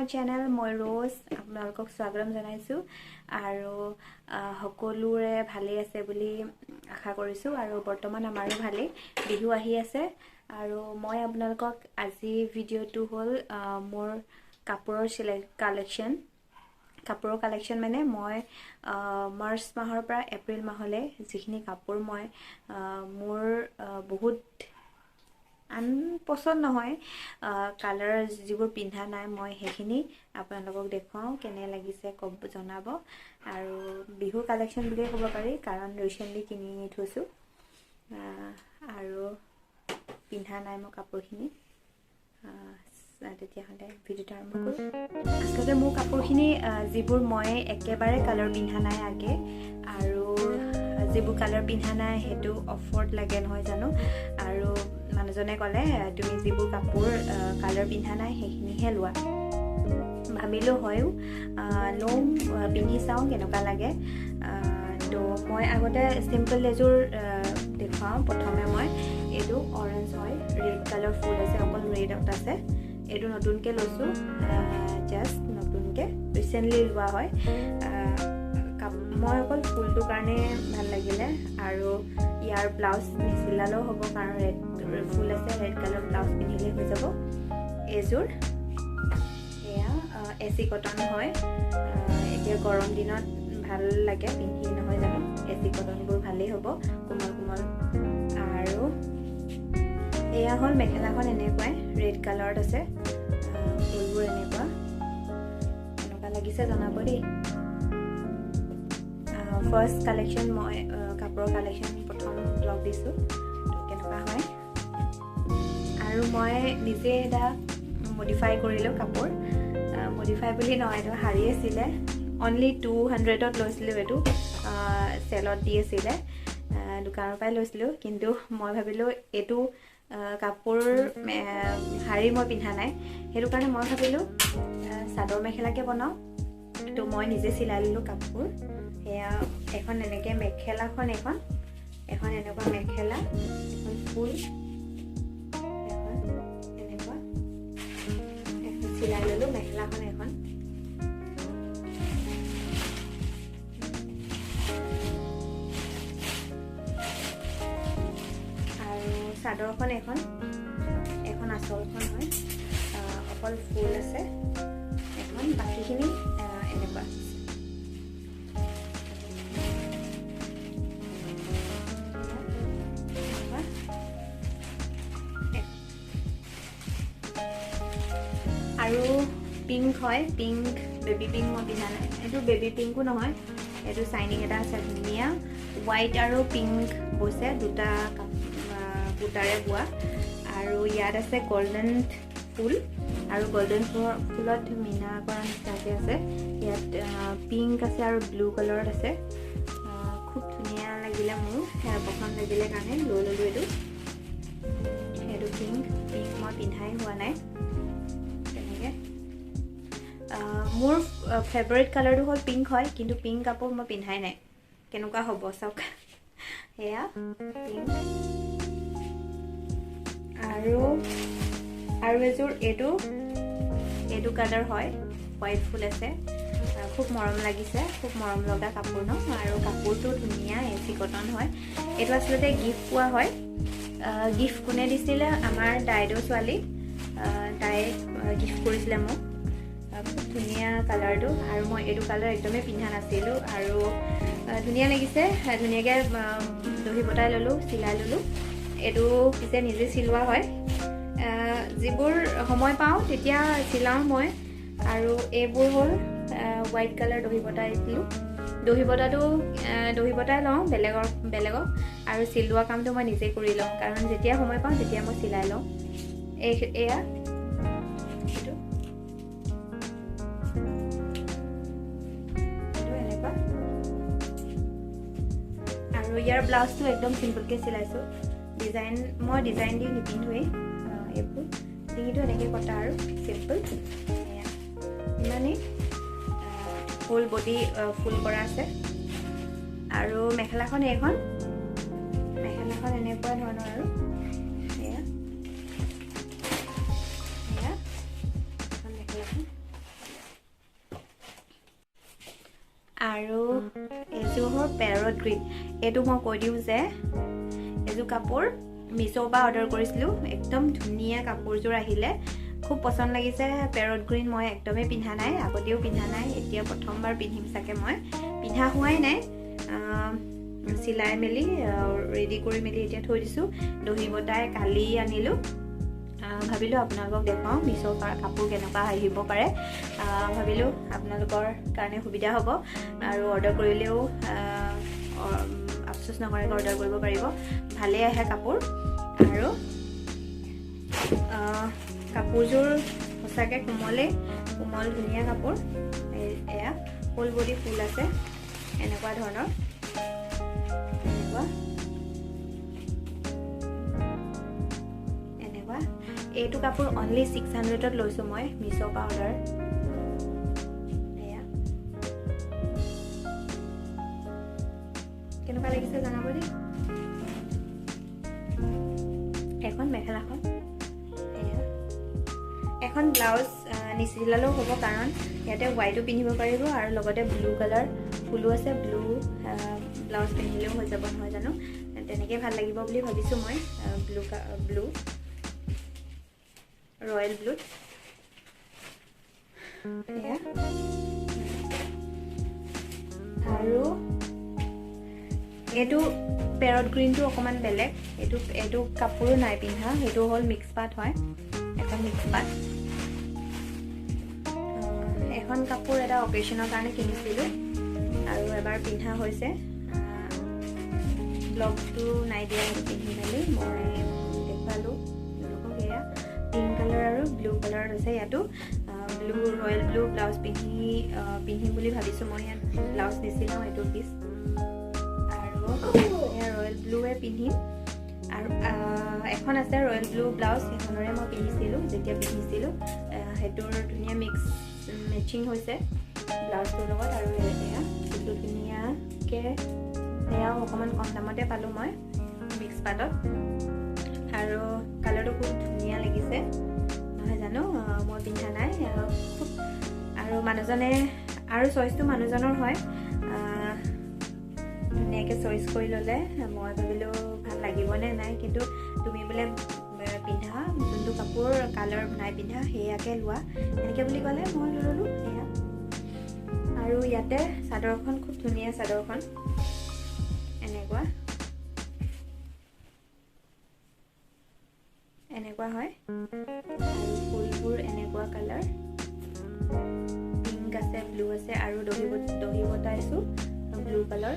my channel মই rose আপোনালোকক স্বাগতম জনাইছো আৰু সকলোৰে ভালে আছে বুলি আশা কৰিছো আৰু বৰ্তমান আমাৰো ভালে বিহু আহি আছে আৰু মই আপোনালোকক আজি ভিডিঅ'টো হ'ল মোৰ কাপোৰৰ কালেকশ্যন মানে মই মাৰ্চ মাহৰ পৰা এপ্ৰিল মাহলৈ যিখিনি কাপোৰ মই মোৰ বহুত পছন্দ নহয় কালাৰ যিবোৰ পিন্ধা নাই মই হেখিনি আপোনালোকক দেখাও কেনে লাগিছে কব জনাব আৰু বিহু কালেকশ্যন বুলি ক'ব পাৰি কাৰণ ৰিসেন্টলি কিনি থৈছো আৰু পিন্ধা নাই মই কাপোৰখিনি তেতিয়া হলে ভিডিঅ'টো আৰম্ভ কৰো আজকে মোৰ কাপোৰখিনি যিবোৰ মই একেবাৰে কালাৰ পিন্ধা নাই আগে আৰু যিবোৰ কালাৰ পিন্ধা নাই হেতু অফাৰত লাগে নহয় জানো আৰু মানুহজনে ক'লে তুমি যিবোৰ কাপোৰ কালাৰ পিন্ধা নাই হেখিনিহে লোৱা ভাবিলো হয়ও লো পিন্ধি চাও কেনেকুৱা লাগে তো মই আগতে সিম্পল এজোৰ দেখাও প্ৰথমে মই এটো অৰেঞ্জ হয় ৰেড কালাৰ ফুল আছে অকল ৰেড আউট আছে এটো নতুনকে লৈছো জাস্ট নতুনকে ৰিসেন্টলি লোৱা হয় মই অকল ফুলটো কাৰণে ভাল লাগিলে আৰু ইয়াৰ ব্লাউজ নিচিলালো হ'ব কাৰণ ৰেড ফুল আছে ৰেড কালাৰ ব্লাউজ পিন্ধিলে হৈ যাব এজোৰ এয়া এসি কটন হয় এতিয়া গৰম দিনত ভাল লাগে পিন্ধি নহয় জানো এসি কটনবোৰ ভালেই হ'ব কোমল কোমল আৰু এয়া হ'ল মেখেলাখন এনেকুৱাই ৰেড কালাৰত আছে ফুলবোৰ এনেকুৱা লাগিছে জনাব দেই ফাৰ্স্ট কালেকশ্যন মই কাপোৰৰ কালেকশ্যন প্ৰথম ব্লগ দিছো তো কেনেকুৱা হয় আৰু মই নিজে এটা মডিফাই কৰিলো কাপোৰ মডিফাই বুলি নহয় তো হাৰি আছিল অনলি 200ত লৈছিলো এটো সেলত দি আছিল দোকানৰ পৰাই লৈছিলো কিন্তু মই ভাবিলো এটো কাপোৰ হাৰি মই পিন্ধা নাই হেতু কাৰণে মই ভাবিলো sador মেখেলাকে বনাও তো মই নিজে চিলাই ললো কাপোৰ এয়া এখন এনেকে মেখেলাখন এখন এনেকুৱা মেখেলা এখন ফুল এখন এনেকুৱা এখন চিলাই ললো মেখেলাখন এখন আৰু চাদৰখন এখন আচলখন হয় অকল ফুল আছে এখন বাকিখিনি এনেকুৱা আৰু পিংক হয় পিংক বেবি পিংক মই পিন্ধা নাই এটো বেবি পিংকো নহয় এটো সাইনিং এটা আছে ধুনীয়া হোৱাইট আৰু পিংক বৈছে দুটা বুটাৰে বোৱা আৰু ইয়াত আছে গোল্ডেন ফুল আৰু গোল্ডেন ফুলত মিনা কৰা নিচিনাকে আছে ইয়াত পিংক আছে আৰু ব্লু কালাৰত আছে খুব ধুনীয়া লাগিলে মোৰ পছন্দ লাগিলে কাৰণে লৈ ললো এটো পিংক মই পিন্ধাই হোৱা নাই তেনেকে মোৰ ফেভাৰিট কালাৰটো হ'ল পিংক হয় কিন্তু পিংক কাপোৰ মই পিন্ধাই নাই কেনেকুৱা হ'ব চাওক এয়া পিংক আৰু এজোৰ এটো কালাৰ হয় হোৱাইট ফুল আছে খুব মৰম লাগিছে খুব মৰম লগা কাপোৰ ন আৰু কাপোৰটো ধুনীয়া এসি কটন হয় এটো আসলতে গিফট পোৱা হয় গিফট কোনে দিছিলে আমাৰ দাইদো ছোৱালী তাই গিফট কৰিছিলে মোক খুব ধুনীয়া কালাৰটো আৰু মই এটো কালাৰ একদমে পিন্ধা নাছিলো আৰু ধুনীয়া লাগিছে ধুনীয়াকে দহি বটাই ললো চিলাই ললো এটো পিছে নিজে চিলোৱা হয় যিবোৰ সময় পাওঁ তেতিয়া চিলাও মই আৰু এইবোৰ হ'ল হোৱাইট কালাৰ দহি বটাই দিলো দহি বটাই লওঁ বেলেগক আৰু চিলোৱা কামটো মই নিজে কৰি লওঁ কাৰণ যেতিয়া সময় পাওঁ তেতিয়া মই চিলাই লওঁ এয়া এটো এনেকুৱা আৰু ইয়াৰ ব্লাউজটো একদম সিম্পলকে চিলাইছো মই ডিজাইন দি নিপিন্ধোৱে এইবোৰ ডিঙিটো এনেকৈ কটা আৰু চিম্পল ইমানেই ফুল বডি ফুল কৰা আছে আৰু মেখেলাখন এনেকুৱা ধৰণৰ আৰু এয়া মেখেলাখন আৰু এযোৰ পেৰট গ্ৰীণ এইটো মই কৈ দিওঁ যে এযোৰ কাপোৰ মিছ'ৰ পৰা অৰ্ডাৰ কৰিছিলোঁ একদম ধুনীয়া কাপোৰযোৰ আহিলে খুব পচন্দ লাগিছে পেৰট গ্ৰীণ মই একদমেই পিন্ধা নাই আগতেও পিন্ধা নাই এতিয়া প্ৰথমবাৰ পিন্ধিম চাগে মই পিন্ধা হোৱাই নাই চিলাই মেলি ৰেডি কৰি মেলি এতিয়া থৈ দিছোঁ দহি বটাই কালি আনিলোঁ ভাবিলোঁ আপোনালোকক দেখাওঁ মিছ'ৰ কাপোৰ কেনেকুৱা আহিব পাৰে ভাবিলোঁ আপোনালোকৰ কাৰণে সুবিধা হ'ব আৰু অৰ্ডাৰ কৰিলেও আফচোচ নকৰাকৈ অৰ্ডাৰ কৰিব পাৰিব ভালেই আহে কাপোৰ আৰু কাপোৰযোৰ সঁচাকৈ কোমল ধুনীয়া কাপোৰ এয়া ফুল বডি ফুল আছে এনেকুৱা ধৰণৰ এনেকুৱা এইটো কাপোৰ অনলি 600ত লৈছোঁ মই মিছ'ৰ পৰা অৰ্ডাৰ এয়া কেনেকুৱা লাগিছে জনাব দেই এখন মেখেলাখন এখন ব্লাউজ নিচিলালেও হ'ব কাৰণ ইয়াতে হোৱাইটো পিন্ধিব পাৰিব আৰু লগতে ব্লু কালাৰ ফুলো আছে ব্লু ব্লাউজ পিন্ধিলেও হৈ যাব নহয় জানো তেনেকৈ ভাল লাগিব বুলি ভাবিছোঁ মই ব্লু ৰয়েল ব্লুত আৰু এইটো পেৰট গ্ৰীণটো অকণমান বেলেগ এইটো কাপোৰো নাই পিন্ধা সেইটো হ'ল মিক্স পাট হয় এখন মিক্স পাট এখন কাপোৰ এটা অকেশ্যনৰ কাৰণে কিনিছিলোঁ আৰু এবাৰ পিন্ধা হৈছে ব্লগটো নাই দিয়া সেইটো পিন্ধি মেলি মই দেখুৱালোঁ তেওঁলোকক এয়া পিংক কালাৰ আৰু ব্লু কালাৰত আছে ইয়াতো ৰয়েল ব্লু ব্লাউজ পিন্ধিম বুলি ভাবিছোঁ মই ইয়াত ব্লাউজ নিচিলাওঁ এইটো পিচ আৰু ৰয়েল ব্লুৱে পিন্ধিম আৰু এখন আছে ৰয়েল ব্লু ব্লাউজ সেইখনৰে মই পিন্ধিছিলোঁ যেতিয়া পিন্ধিছিলোঁ সেইটোৰ ধুনীয়া মেচিং হৈছে ব্লাউজটোৰ লগত আৰু এয়া কিন্তু ধুনীয়াকৈ সেয়াও অকণমান কম দামতে পালোঁ মই মিক্স পাটত আৰু কালাৰটো খুব ধুনীয়া লাগিছে নহয় জানো মই পিন্ধা নাই খুব আৰু মানুহজনে আৰু চইচটো মানুহজনৰ হয় ধুনীয়াকৈ চইচ কৰি ল'লে মই ভাবিলোঁ ভাল লাগিবনে নাই কিন্তু তুমি বোলে পিন্ধা যোনটো কাপোৰ কালাৰ নাই পিন্ধা সেয়াকে লোৱা এনেকৈ বুলি ক'লে মই ল'লোঁ সেয়া আৰু ইয়াতে চাদৰখন খুব ধুনীয়া চাদৰখন এনেকুৱা হয় আৰু ফুলবোৰ এনেকুৱা কালাৰ পিংক আছে ব্লু আছে আৰু দহি বটাইছোঁ ব্লু কালাৰ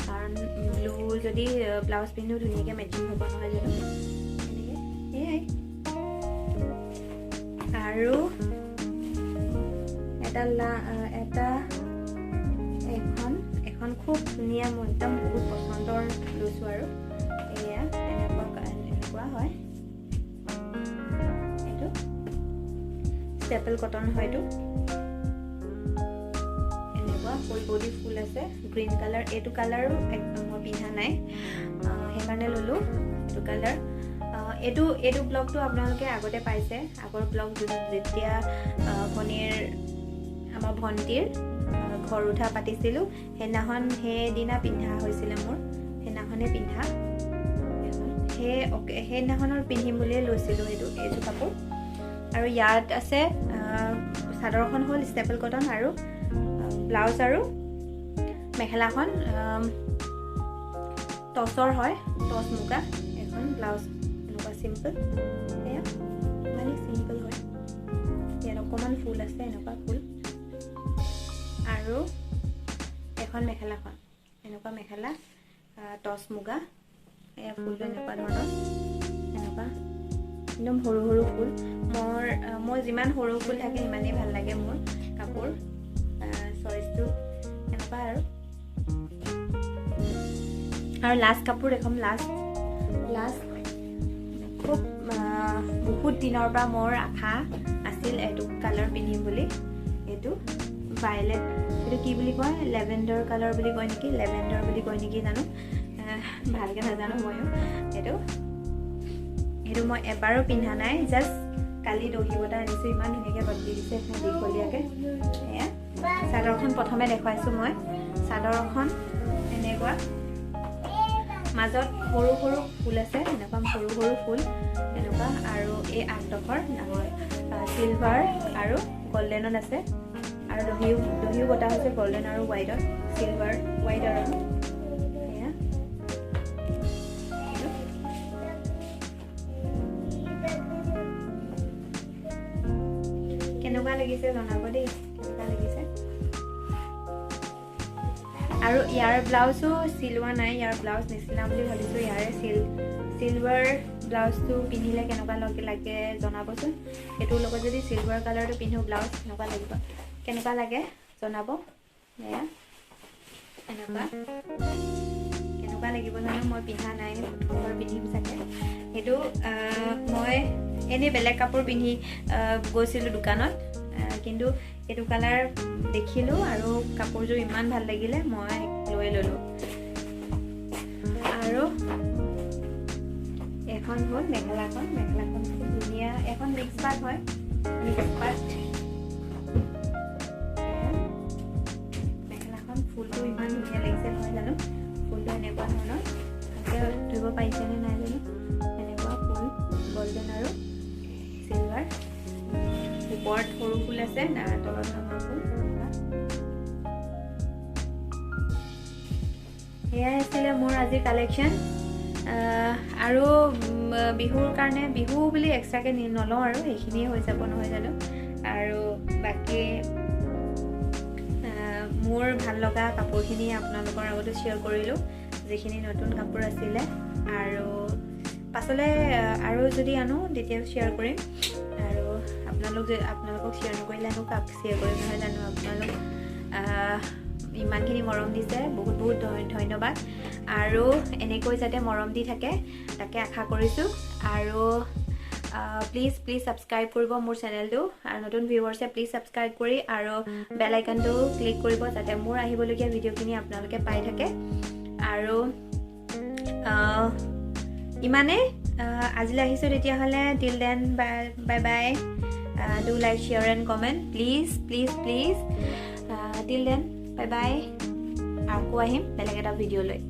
কাৰণ ব্লু যদি ব্লাউজ পিন্ধো ধুনীয়াকৈ মেচিং হ'ব নহয় জানো এনেকৈ সেয়াই আৰু এখন খুব ধুনীয়া মই একদম বহুত পচন্দৰ লৈছোঁ আৰু এয়া এনেকুৱা হয় এইটো ষ্টেপল কটন হয় এইটো এনেকুৱা ফুল বডি ফুল আছে গ্ৰীণ কালাৰ এইটো কালাৰো একদম মই পিন্ধা নাই সেইকাৰণে ল'লোঁ এইটো কালাৰ এইটো ব্লগটো আপোনালোকে আগতে পাইছে আগৰ ব্লগ যেতিয়া আমাৰ ভণ্টিৰ ঘৰ উঠা পাতিছিলোঁ সেইদিনা পিন্ধা হৈছিলে মোৰ সেইদিনাখনে পিন্ধা সেইদিনাখনৰ পিন্ধিম বুলিয়ে লৈছিলোঁ এইযোৰ কাপোৰ আৰু ইয়াত আছে চাদৰখন হ'ল ষ্টেপল কটন আৰু ব্লাউজ আৰু মেখেলাখন টচৰ হয় টচ মুগা এখন ব্লাউজ এনেকুৱা চিম্পল এয়া মানে চিম্পল হয় ইয়াত অকণমান ফুল আছে এনেকুৱা ফুল আৰু এখন মেখেলাখন এনেকুৱা মেখেলা টচ মুগা এয়া ফুলটো এনেকুৱা ধৰণৰ এনেকুৱা একদম সৰু সৰু ফুল মোৰ যিমান সৰু ফুল থাকে সিমানেই ভাল লাগে মোৰ কাপোৰ চইচটো এনেকুৱা আৰু লাষ্ট কাপোৰ এখন লাষ্ট খুব বহুত দিনৰ পৰা মোৰ আশা আছিল এইটো কালাৰ পিন্ধিম বুলি এইটো ভাইলেট এইটো কি বুলি কয় লেভেণ্ডাৰ কালাৰ বুলি কয় নেকি লেভেণ্ডাৰ বুলি কয় নেকি জানো ভালকৈ নাজানো ময়ো সেইটো মই এবাৰো পিন্ধা নাই জাষ্ট কালি দহি বটা আনিছোঁ ইমান ধুনীয়াকৈ বদলি দিছে দীঘলীয়াকৈ এয়া চাদৰখন প্ৰথমে দেখুৱাইছোঁ মই চাদৰখন এনেকুৱা মাজত সৰু সৰু ফুল আছে এনেকুৱা সৰু সৰু ফুল এনেকুৱা আৰু এই আগডোখৰ ডাঙৰ সিলভাৰ আৰু গোল্ডেনত আছে আৰু দহিও বটা হৈছে গোল্ডেন আৰু হোৱাইটত সিলভাৰ হোৱাইট আৰু এয়া কেনেকুৱা লাগিছে জনাব দেই কেনেকুৱা লাগিছে আৰু ইয়াৰ ব্লাউজো চিলোৱা নাই ইয়াৰ ব্লাউজ নিচিনা বুলি ভাবিছোঁ ইয়াৰে সিলভাৰ ব্লাউজটো পিন্ধিলে কেনেকুৱা লাগে জনাবচোন এইটোৰ লগত যদি সিলভাৰ কালাৰটো পিন্ধো ব্লাউজ কেনেকুৱা লাগে জনাব এয়া কেনেকুৱা লাগিব জানো মই পিন্ধা নাই প্ৰথমবাৰ পিন্ধিম চাগে সেইটো মই এনেই বেলেগ কাপোৰ পিন্ধি গৈছিলোঁ দোকানত কিন্তু এইটো কালাৰ দেখিলোঁ আৰু কাপোৰযোৰ ইমান ভাল লাগিলে মই লৈ ল'লোঁ আৰু এখন হ'ল মেখেলাখন খুব ধুনীয়া এখন মিক্স পাট হয় মেখেলাখন ফুলটো ইমান ধুনীয়া লাগিছে নহয় জানো ফুলটো এনেকুৱা ধৰণৰ ধুব পাৰিছেনে নাই জানো এনেকুৱা ফুল গোল্ডেন আৰু সিলভাৰ ওপৰত সৰু ফুল আছে তলত ডাঙৰ ফুল এয়াই আছিলে মোৰ আজিৰ কালেকশ্যন আৰু বিহুৰ কাৰণে বিহু বুলি এক্সট্ৰাকৈ নলওঁ আৰু সেইখিনিয়ে হৈ যাব নহয় জানো আৰু বাকী মোৰ ভাল লগা কাপোৰখিনি আপোনালোকৰ আগতে শ্বেয়াৰ কৰিলোঁ যিখিনি নতুন কাপোৰ আছিলে আৰু পাছলৈ আৰু যদি আনো তেতিয়া শ্বেয়াৰ কৰিম আৰু আপোনালোকক শ্বেয়াৰ নকৰিলে আনো কাক শ্বেয়াৰ কৰিম নহয় জানো আপোনালোক ইমানখিনি মৰম দিছে বহুত বহুত ধন্যবাদ আৰু এনেকৈ যাতে মৰম দি থাকে তাকে আশা কৰিছোঁ আৰু প্লিজ ছাবস্ক্ৰাইব কৰিব মোৰ চেনেলটো আৰু নতুন ভিউৱাৰ্ছে প্লিজ ছাবস্ক্ৰাইব কৰি আৰু বেল আইকনটো ক্লিক কৰিব যাতে মোৰ আহিবলগীয়া ভিডিঅ'খিনি আপোনালোকে পাই থাকে আৰু ইমানে আজিলৈ আহিছোঁ তেতিয়াহ'লে till then bye bye do like share and comment please till then bye bye আকৌ আহিম বেলেগ এটা ভিডিঅ' লৈ